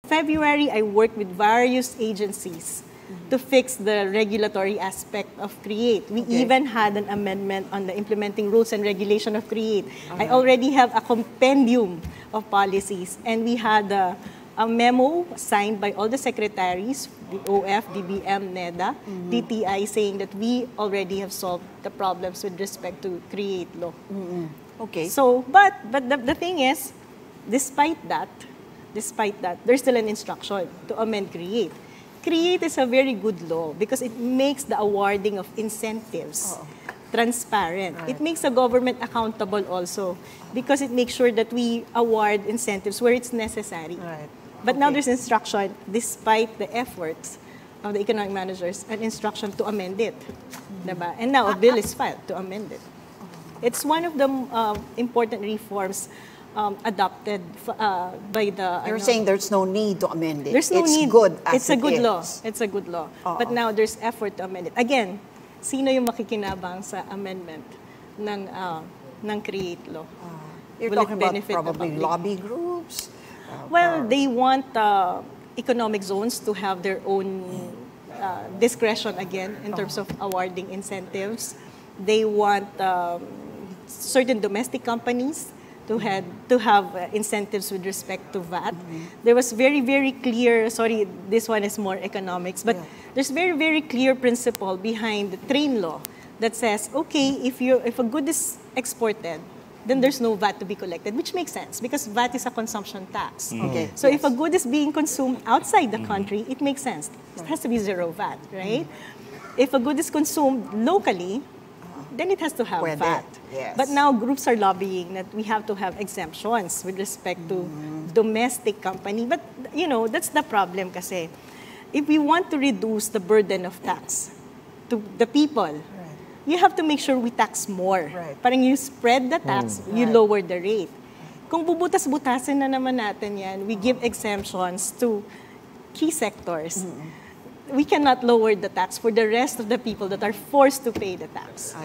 February, I worked with various agencies to fix the regulatory aspect of CREATE. We even had an amendment on the implementing rules and regulation of CREATE. I already have a compendium of policies, and we had a memo signed by all the secretaries, the OF, DBM, NEDA, DTI, saying that we already have solved the problems with respect to CREATE law. Okay. So, but the thing is, despite that, there's still an instruction to amend CREATE. CREATE is a very good law because it makes the awarding of incentives transparent. Right. It makes the government accountable also because it makes sure that we award incentives where it's necessary. Right. But now there's instruction, despite the efforts of the economic managers, an instruction to amend it. Diba? And now a bill is filed to amend it. It's one of the important reforms adopted by the... You're saying there's no need to amend it. There's no need. Good as it's a good law. It's a good law. But now there's effort to amend it. Again, sino yung makikinabang sa amendment ng CREATE law? You're talking about probably lobby groups? Well, they want economic zones to have their own discretion again in terms of awarding incentives. They want certain domestic companies to have incentives with respect to VAT. There was very, very clear, sorry, this one is more economics, but there's very, very clear principle behind the train law that says, okay, if a good is exported, then there's no VAT to be collected, which makes sense because VAT is a consumption tax. Okay. So if a good is being consumed outside the country, it makes sense. It has to be zero VAT, right? If a good is consumed locally, then it has to have VAT. Yes. But now groups are lobbying that we have to have exemptions with respect to domestic company. But, you know, that's the problem kasi. If we want to reduce the burden of tax to the people, you have to make sure we tax more. Parang you spread the tax, you lower the rate. Kung bubutas-butasin na naman natin yan, we give exemptions to key sectors. We cannot lower the tax for the rest of the people that are forced to pay the tax.